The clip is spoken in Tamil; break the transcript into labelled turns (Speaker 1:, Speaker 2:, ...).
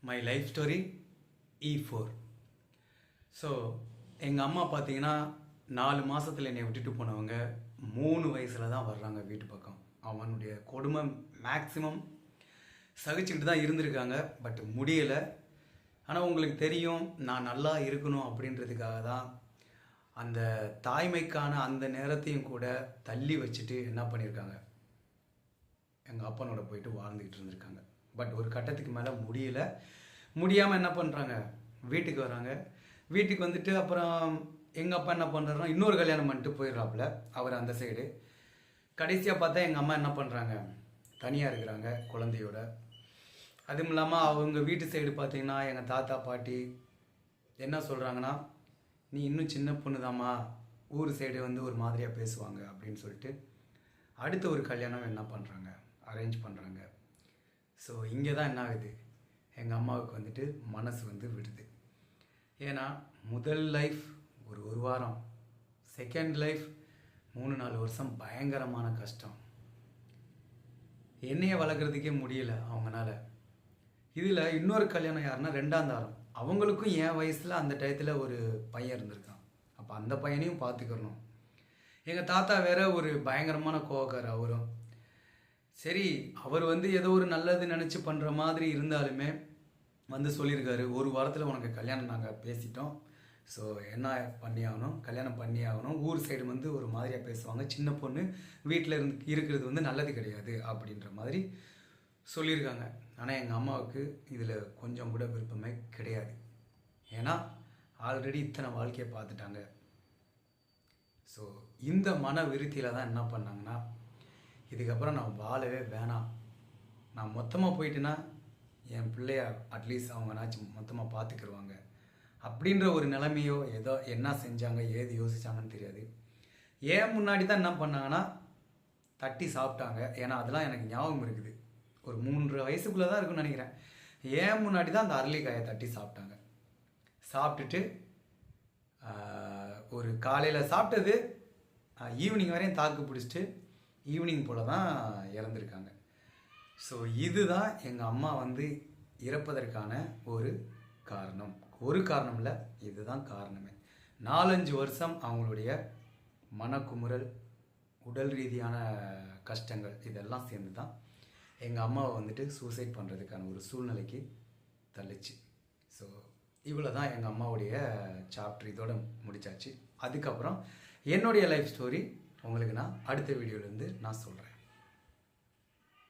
Speaker 1: My life story E4. So எங்கள் அம்மா பார்த்தீங்கன்னா 4 மாதத்தில் என்னை விட்டுட்டு போனவங்க 3 வயசில் தான் வர்றாங்க வீட்டு பக்கம். அவனுடைய கொடுமை மேக்ஸிமம் சகிச்சுக்கிட்டு தான் இருந்திருக்காங்க. பட் முடியலை. ஆனால் உங்களுக்கு தெரியும், நான் நல்லா இருக்கணும் அப்படின்றதுக்காக தான் அந்த தாய்மைக்கான அந்த நேரத்தையும் கூட தள்ளி வச்சுட்டு என்ன பண்ணியிருக்காங்க, எங்கள் அப்பனோட போயிட்டு வாழ்ந்துக்கிட்டு இருந்திருக்காங்க. பட் ஒரு கட்டத்துக்கு மேலே முடியாமல் என்ன பண்ணுறாங்க, வீட்டுக்கு வராங்க. வீட்டுக்கு வந்துட்டு அப்புறம் எங்கள் அப்பா என்ன பண்ணுறாருன்னா இன்னொரு கல்யாணம் பண்ணிட்டு போயிடுறாப்புல அவர் அந்த சைடு. கடைசியாக பார்த்தா எங்கள் அம்மா என்ன பண்ணுறாங்க, தனியாக இருக்கிறாங்க குழந்தையோட. அதுவும் இல்லாமல் அவங்க வீட்டு சைடு பார்த்தீங்கன்னா எங்கள் தாத்தா பாட்டி என்ன சொல்கிறாங்கன்னா, நீ இன்னும் சின்ன பொண்ணு தாம்மா, ஊர் சைடு வந்து ஒரு மாதிரியாக பேசுவாங்க அப்படின்னு சொல்லிட்டு அடுத்த ஒரு கல்யாணம் என்ன பண்ணுறாங்க, அரேஞ்ச் பண்ணுறாங்க. ஸோ இங்கே தான் என்ன ஆகுது, எங்கள் அம்மாவுக்கு வந்துட்டு மனசு வந்து விடுது. ஏன்னா முதல் லைஃப் ஒரு வாரம், செகண்ட் லைஃப் 3-4 வருஷம் பயங்கரமான கஷ்டம். என்னையை வளர்க்குறதுக்கே முடியல அவங்களால. இதில் இன்னொரு கல்யாணம் யாருன்னா 2ஆம் தாரம். அவங்களுக்கும் என் வயசில் அந்த டயத்தில் ஒரு பையன் இருந்திருக்கான். அப்போ அந்த பையனையும் பார்த்துக்கணும். எங்கள் தாத்தா வேற ஒரு பயங்கரமான கோவக்காரர் அவரும். சரி, அவர் வந்து ஏதோ ஒரு நல்லது நினச்சி பண்ணுற மாதிரி இருந்தாலுமே வந்து சொல்லியிருக்காரு, ஒரு வாரத்தில் உனக்கு கல்யாணம் நாங்கள் பேசிட்டோம். ஸோ என்ன பண்ணி ஆகணும், கல்யாணம் பண்ணி ஆகணும். ஊர் சைடு வந்து ஒரு மாதிரியாக பேசுவாங்க, சின்ன பொண்ணு வீட்டில் இருக்கிறது வந்து நல்லது கிடையாது அப்படின்ற மாதிரி சொல்லியிருக்காங்க. ஆனால் எங்கள் அம்மாவுக்கு இதில் கொஞ்சம் கூட விருப்பமே கிடையாது. ஏன்னா ஆல்ரெடி இத்தனை வாழ்க்கையை பார்த்துட்டாங்க. ஸோ இந்த மன விருத்தியில் தான் என்ன பண்ணாங்கன்னா, இதுக்கப்புறம் நான் வாழவே வேணாம், நான் மொத்தமாக போயிட்டேன்னா என் பிள்ளைய அட்லீஸ்ட் அவங்கனாச்சும் மொத்தமாக பார்த்துக்கிடுவாங்க அப்படின்ற ஒரு நிலைமையோ ஏதோ என்ன செஞ்சாங்க ஏது யோசிச்சாங்கன்னு தெரியாது. ஏன் முன்னாடி தான் என்ன பண்ணாங்கன்னா தட்டி சாப்பிட்டாங்க. ஏன்னா அதெல்லாம் எனக்கு ஞாபகம் இருக்குது, ஒரு 3 வயசுக்குள்ளே தான் இருக்குன்னு நினைக்கிறேன். ஏன் முன்னாடி தான் அந்த அரளிக்காயை தட்டி சாப்பிட்டாங்க. சாப்பிட்டுட்டு ஒரு காலையில் சாப்பிட்டது ஈவினிங் வரையும் தாக்கு பிடிச்சிட்டு ஈவினிங் போல் தான் இறந்துருக்காங்க. ஸோ இதுதான் எங்கள் அம்மா வந்து இறப்பதற்கான ஒரு காரணம். ஒரு காரணம் இல்லை, இதுதான் காரணமே. 4-5 வருஷம் அவங்களுடைய மனக்குமுறல், உடல் ரீதியான கஷ்டங்கள் இதெல்லாம் சேர்ந்து தான் எங்கள் அம்மாவை வந்துட்டு சூசைட் பண்ணுறதுக்கான ஒரு சூழ்நிலைக்கு தள்ளிச்சு. ஸோ இவ்வளோ தான் எங்கள் அம்மாவுடைய சாப்டர், இதோட முடிச்சாச்சு. அதுக்கப்புறம் என்னுடைய லைஃப் ஸ்டோரி உங்களுக்கு நான் அடுத்த வீடியோலேருந்து நான் சொல்கிறேன்.